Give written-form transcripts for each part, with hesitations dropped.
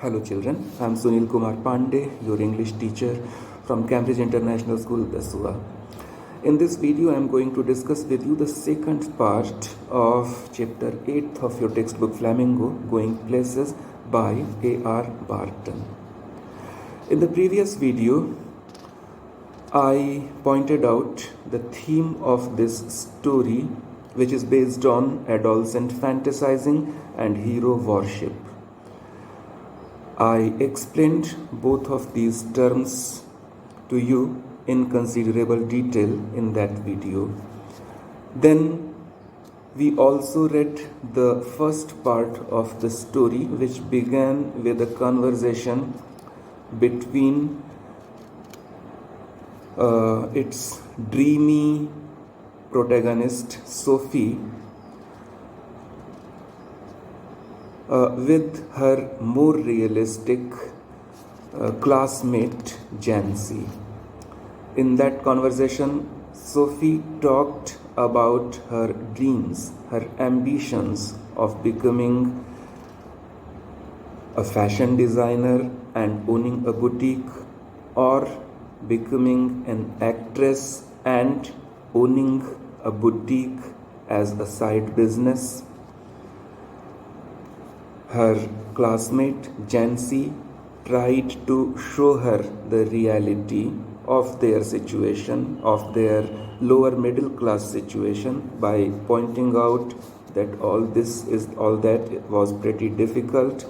Hello children, I am Sunil Kumar Pandey, your English teacher from Cambridge International School, Dasua. In this video, I am going to discuss with you the second part of chapter 8 of your textbook Flamingo, Going Places by A.R. Barton. In the previous video, I pointed out the theme of this story, which is based on adolescent fantasizing and hero worship. I explained both of these terms to you in considerable detail in that video. Then we also read the first part of the story, which began with a conversation between its dreamy protagonist Sophie with her more realistic classmate Jancy. In that conversation, Sophie talked about her dreams, her ambitions of becoming a fashion designer and owning a boutique, or becoming an actress and owning a boutique as a side business. Her classmate Jancy tried to show her the reality of their situation, of their lower middle class situation, by pointing out that all that was pretty difficult.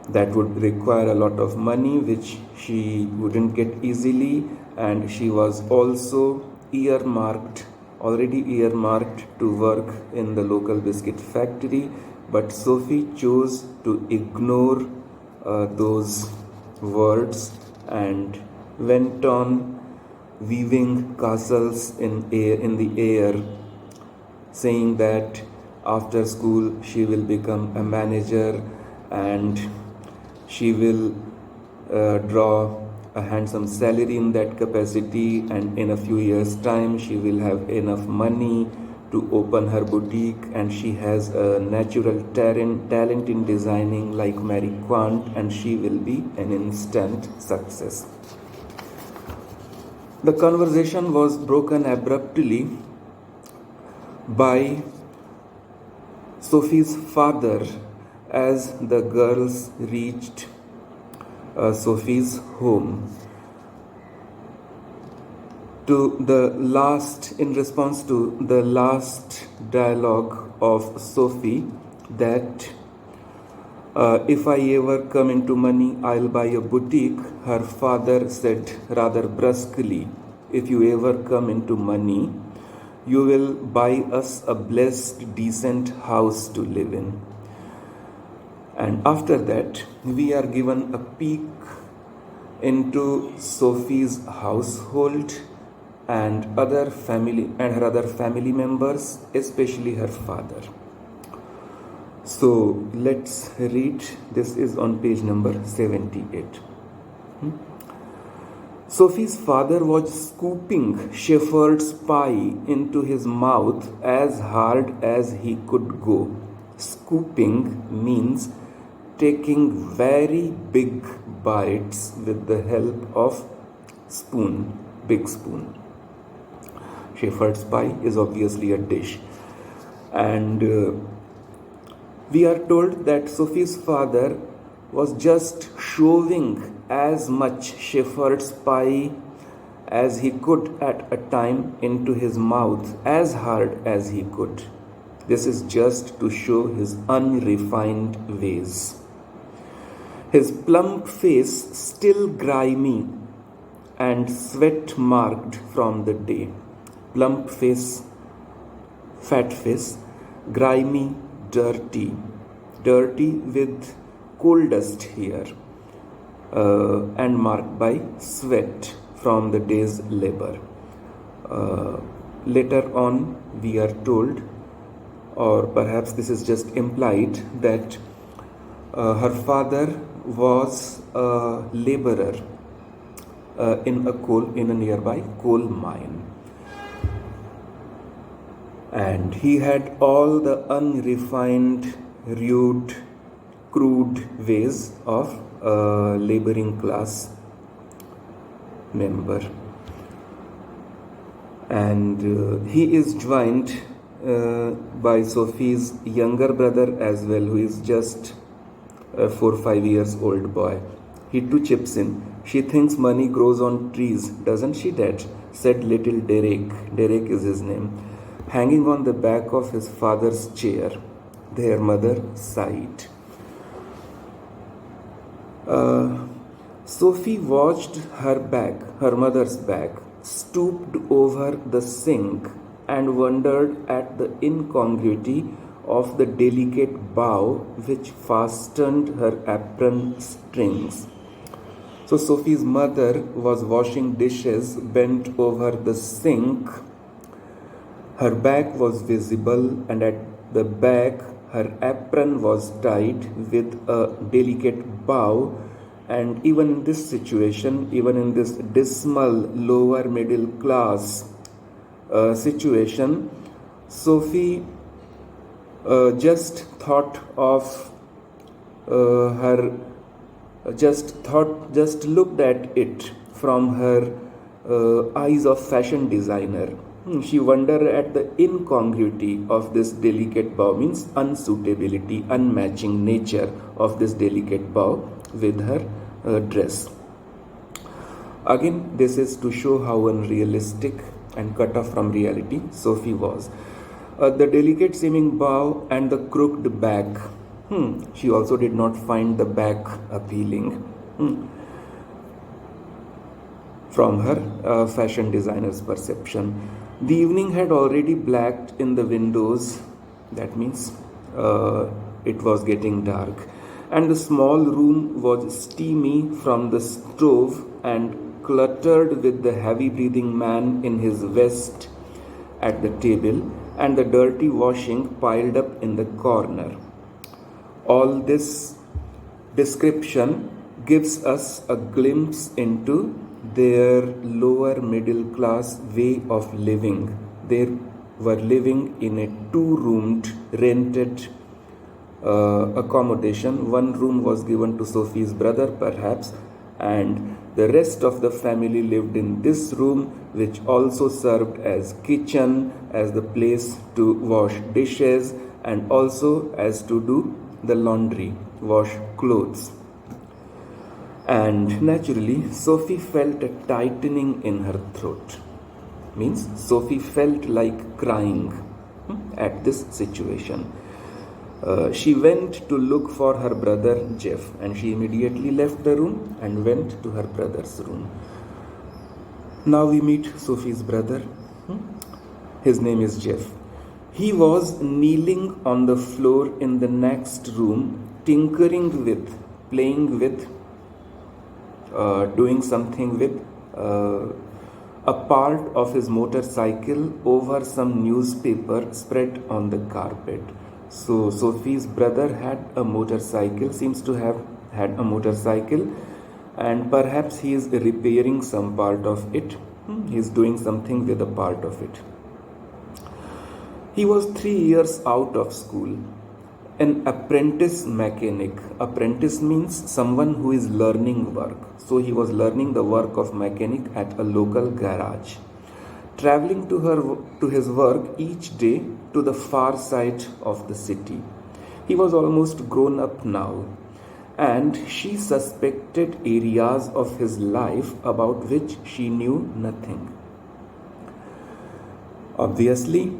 That would require a lot of money, which she wouldn't get easily, and she was also already earmarked to work in the local biscuit factory. But Sophie chose to ignore those words and went on weaving castles in the air, saying that after school she will become a manager and she will draw a handsome salary in that capacity, and in a few years' time she will have enough money to open her boutique, and she has a natural talent in designing like Mary Quant, and she will be an instant success. The conversation was broken abruptly by Sophie's father as the girls reached Sophie's home. In response to the last dialogue of Sophie, that if I ever come into money, I'll buy a boutique, her father said rather brusquely, if you ever come into money, you will buy us a blessed, decent house to live in. And after that, we are given a peek into Sophie's household and her other family members, especially her father. So let's read. This is on page number 78. Sophie's father was scooping shepherd's pie into his mouth as hard as he could go. Scooping means taking very big bites with the help of big spoon. Shepherd's pie is obviously a dish. And we are told that Sophie's father was just shoving as much shepherd's pie as he could at a time into his mouth, as hard as he could. This is just to show his unrefined ways. His plump face still grimy and sweat-marked from the day. Plump face, fat face, grimy, dirty with coal dust here, and marked by sweat from the day's labor. Later on, we are told, or perhaps this is just implied, that her father was a laborer in a nearby coal mine. And he had all the unrefined, rude crude ways of a laboring class member. And he is joined by Sophie's younger brother as well, who is just a 4 or 5 years old boy. He too chips in. She thinks money grows on trees, doesn't she, Dad? Said little Derek. Derek is his name, hanging on the back of his father's chair. Their mother sighed. Sophie watched her mother's back, stooped over the sink, and wondered at the incongruity of the delicate bow which fastened her apron strings. So Sophie's mother was washing dishes bent over the sink. Her back was visible, and at the back her apron was tied with a delicate bow. And even in this situation, even in this dismal lower middle class situation, Sophie just looked at it from her eyes of fashion designer. She wondered at the incongruity of this delicate bow, means unsuitability, unmatching nature of this delicate bow with her dress. Again, this is to show how unrealistic and cut off from reality Sophie was. The delicate seeming bow and the crooked back. She also did not find the back appealing from her fashion designer's perception. The evening had already blacked in the windows. That means it was getting dark. And the small room was steamy from the stove and cluttered with the heavy-breathing man in his vest at the table and the dirty washing piled up in the corner. All this description gives us a glimpse into their lower middle class way of living. They were living in a two-roomed rented accommodation. One room was given to Sophie's brother perhaps, and the rest of the family lived in this room, which also served as kitchen, as the place to wash dishes, and also as to do the laundry, wash clothes. And naturally, Sophie felt a tightening in her throat. Means Sophie felt like crying at this situation. She went to look for her brother Jeff, and she immediately left the room and went to her brother's room. Now we meet Sophie's brother. His name is Jeff. He was kneeling on the floor in the next room, tinkering with, playing with, doing something with a part of his motorcycle over some newspaper spread on the carpet. So Sophie's brother had a motorcycle, seems to have had a motorcycle, and perhaps he is repairing some part of it. He is doing something with a part of it. He was 3 years out of school, an apprentice mechanic. Apprentice means someone who is learning work. So he was learning the work of mechanic at a local garage, traveling to his work each day to the far side of the city. He was almost grown up now, and she suspected areas of his life about which she knew nothing. Obviously,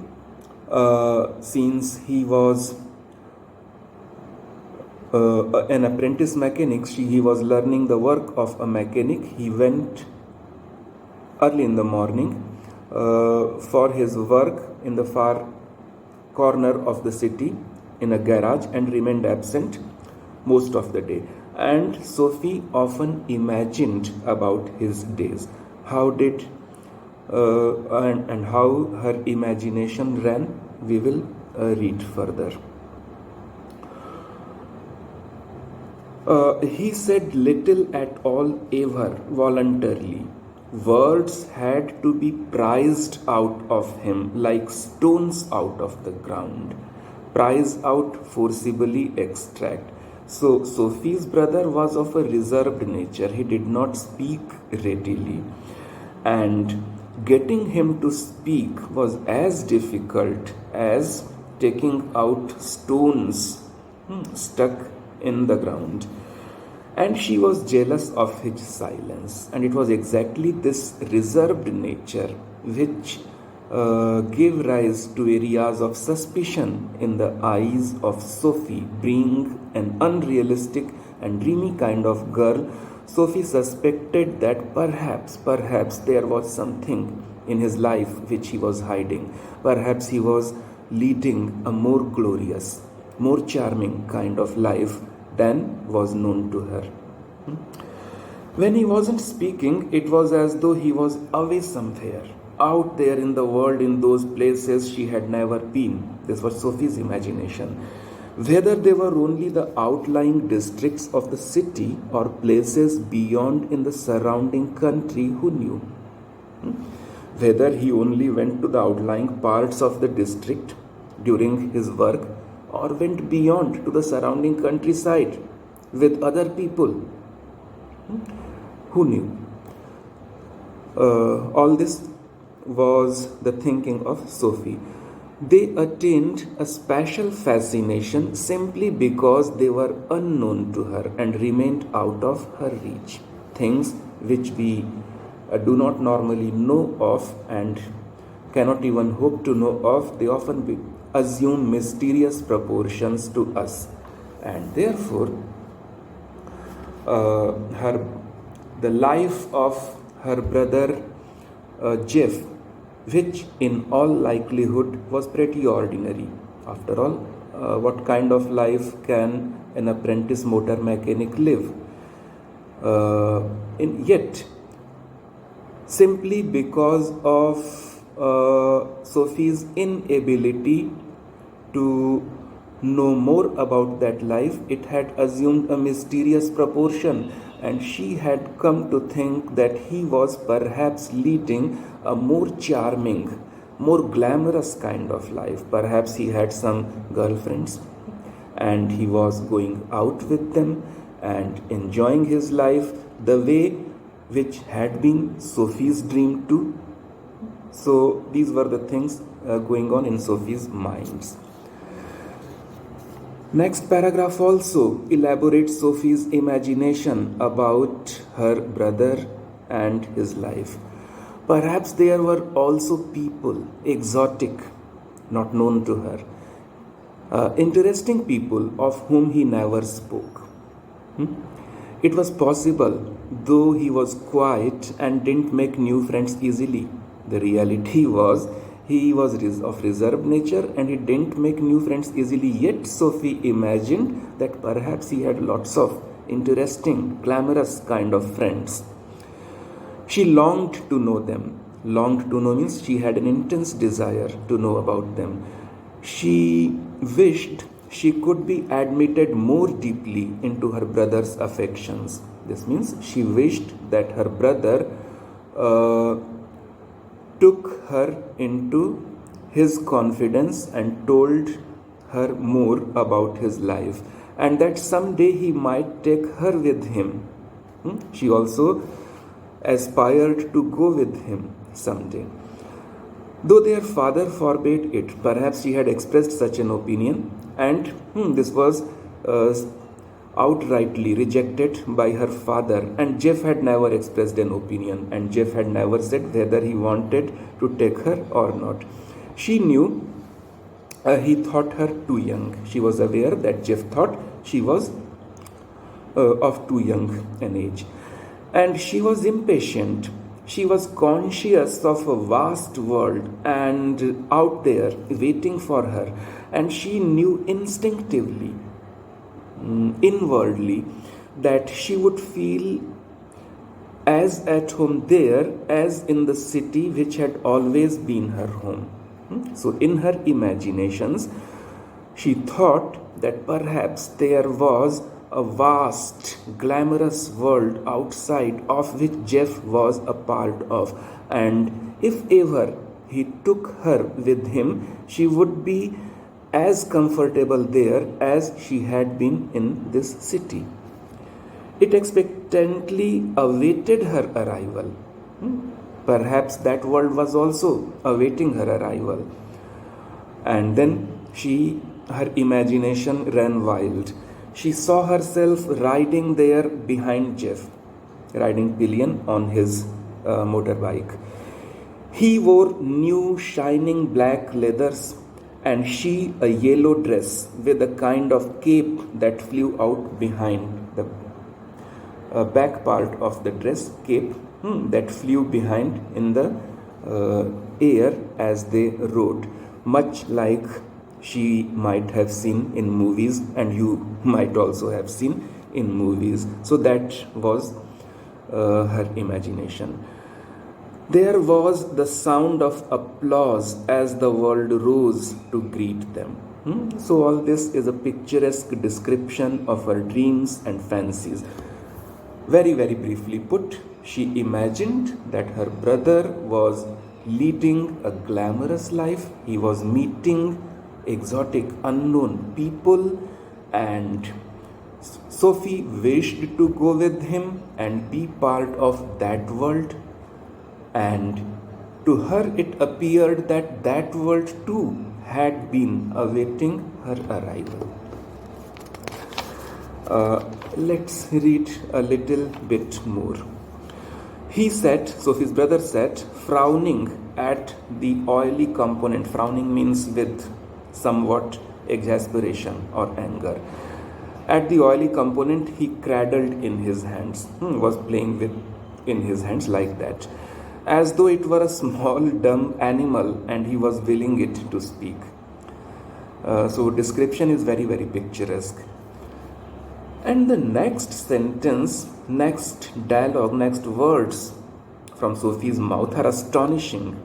since he was an apprentice mechanic, he was learning the work of a mechanic. He went early in the morning for his work in the far corner of the city in a garage and remained absent most of the day. And Sophie often imagined about his days. How did and how her imagination ran, we will read further. He said little at all ever voluntarily. Words had to be prized out of him like stones out of the ground. Prize out, forcibly extract. So Sophie's brother was of a reserved nature. He did not speak readily. And getting him to speak was as difficult as taking out stones stuck in the ground. And she was jealous of his silence. And it was exactly this reserved nature which gave rise to areas of suspicion in the eyes of Sophie. Being an unrealistic and dreamy kind of girl, Sophie suspected that perhaps there was something in his life which he was hiding. Perhaps he was leading a more glorious, more charming kind of life than was known to her. When he wasn't speaking, it was as though he was away somewhere, out there in the world, in those places she had never been. This was Sophie's imagination. Whether they were only the outlying districts of the city or places beyond in the surrounding country, who knew? Whether he only went to the outlying parts of the district during his work or went beyond to the surrounding countryside with other people. Who knew? All this was the thinking of Sophie. They attained a special fascination simply because they were unknown to her and remained out of her reach. Things which we do not normally know of and cannot even hope to know of, they often assume mysterious proportions to us. And therefore, the life of her brother Jeff, which in all likelihood was pretty ordinary. After all, what kind of life can an apprentice motor mechanic live? Yet, simply because of Sophie's inability to know more about that life, it had assumed a mysterious proportion, and she had come to think that he was perhaps leading a more charming, more glamorous kind of life. Perhaps he had some girlfriends and he was going out with them and enjoying his life the way which had been Sophie's dream too. So these were the things going on in Sophie's minds. Next paragraph also elaborates Sophie's imagination about her brother and his life. Perhaps there were also people, exotic, not known to her, interesting people of whom he never spoke. It was possible, though he was quiet and didn't make new friends easily. The reality was he was of reserved nature and he didn't make new friends easily. Yet Sophie imagined that perhaps he had lots of interesting, glamorous kind of friends. She longed to know them. Longed to know means she had an intense desire to know about them. She wished she could be admitted more deeply into her brother's affections. This means she wished that her brother took her into his confidence and told her more about his life, and that someday he might take her with him. She also aspired to go with him someday. Though their father forbade it, perhaps she had expressed such an opinion, and this was outrightly rejected by her father, and Jeff had never expressed an opinion, and Jeff had never said whether he wanted to take her or not. She knew he thought her too young. She was aware that Jeff thought she was of too young an age, and she was impatient. She was conscious of a vast world and out there waiting for her, and she knew instinctively, inwardly, that she would feel as at home there as in the city which had always been her home. So in her imaginations, she thought that perhaps there was a vast, glamorous world outside of which Jeff was a part of, and if ever he took her with him, she would be as comfortable there as she had been in this city. It expectantly awaited her arrival. Perhaps that world was also awaiting her arrival. And then her imagination ran wild. She saw herself riding there behind Jeff, riding pillion on his motorbike. He wore new shining black leathers and she a yellow dress with a kind of cape that flew out behind the back part of the dress, cape that flew behind in the air as they rode, much like she might have seen in movies, and you might also have seen in movies. So that was her imagination. There was the sound of applause as the world rose to greet them. So all this is a picturesque description of her dreams and fancies. Very, very briefly put, she imagined that her brother was leading a glamorous life. He was meeting exotic, unknown people, and Sophie wished to go with him and be part of that world. And to her, it appeared that that world too had been awaiting her arrival. Let's read a little bit more. He sat, Sophie's brother sat, frowning at the oily component. Frowning means with somewhat exasperation or anger. At the oily component he cradled in his hands, was playing with in his hands like that, as though it were a small dumb animal and he was willing it to speak. So description is very, very picturesque. And the next sentence, next dialogue, next words from Sophie's mouth are astonishing.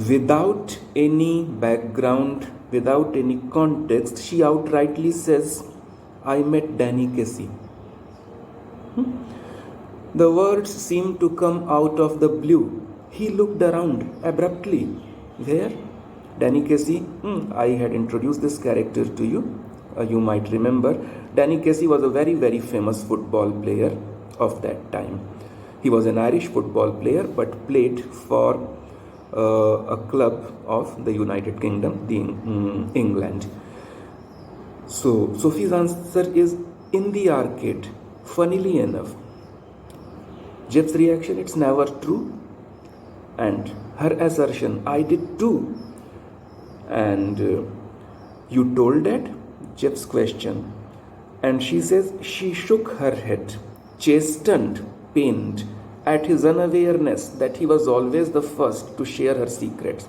Without any background, without any context, she outrightly says, I met Danny Casey. The words seemed to come out of the blue. He looked around abruptly. Where? Danny Casey? I had introduced this character to you. You might remember. Danny Casey was a very, very famous football player of that time. He was an Irish football player but played for a club of the United Kingdom, England. So Sophie's answer is in the arcade. Funnily enough, Jeff's reaction, it's never true. And her assertion, I did too. And you told Dad? Jeff's question. And she says she shook her head, chastened, pained at his unawareness that he was always the first to share her secrets.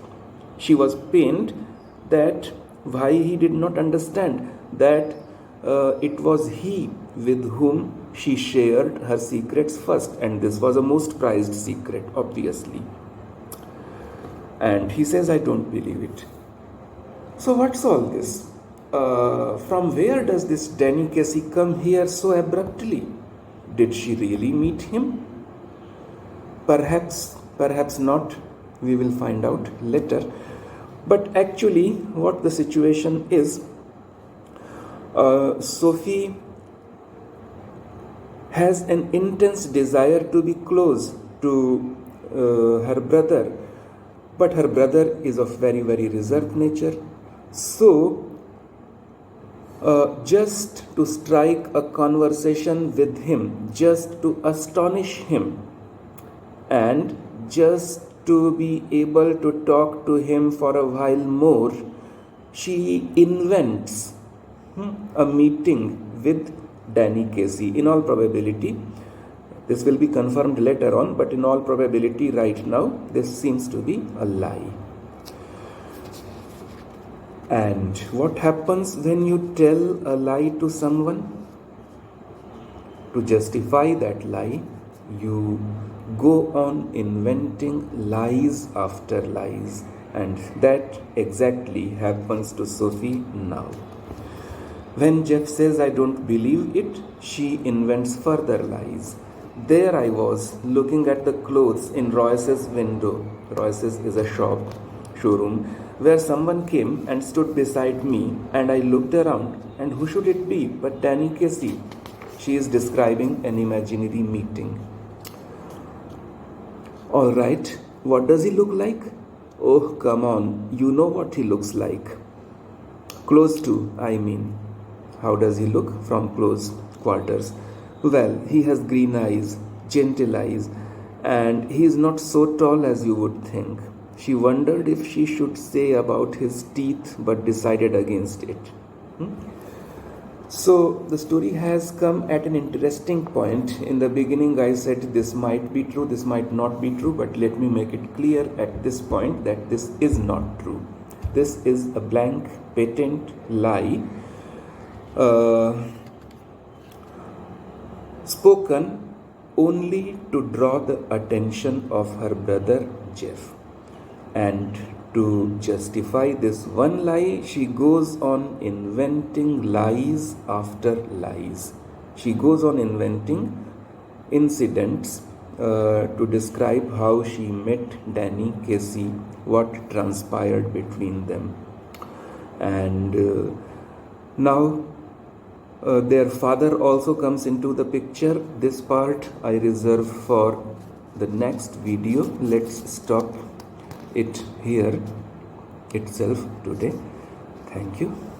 She was pained that why he did not understand that it was he with whom she shared her secrets first, and this was a most prized secret, obviously. And he says, I don't believe it. So what's all this? From where does this Danny Casey come here so abruptly? Did she really meet him? Perhaps not. We will find out later. But actually, what the situation is, Sophie has an intense desire to be close to her brother, but her brother is of very, very reserved nature. So, just to strike a conversation with him, just to astonish him, and just to be able to talk to him for a while more, she invents a meeting with Danny Casey. In all probability, this will be confirmed later on, but in all probability right now, this seems to be a lie. And what happens when you tell a lie to someone? To justify that lie, you go on inventing lies after lies. And that exactly happens to Sophie now. When Jeff says, I don't believe it, she invents further lies. There I was, looking at the clothes in Royce's window. Royce's is a showroom. where someone came and stood beside me, and I looked around, and who should it be but Danny Casey? She is describing an imaginary meeting. All right, what does he look like? Oh, come on, you know what he looks like. Close to, I mean. How does he look from close quarters? Well, he has green eyes, gentle eyes, and he is not so tall as you would think. She wondered if she should say about his teeth, but decided against it. So the story has come at an interesting point. In the beginning, I said this might be true, this might not be true, but let me make it clear at this point that this is not true. This is a blank, patent lie spoken only to draw the attention of her brother Jeff. And to justify this one lie, she goes on inventing lies after lies. She goes on inventing incidents to describe how she met Danny Casey, what transpired between them. And now their father also comes into the picture. This part I reserve for the next video. Let's stop it here itself today. Thank you.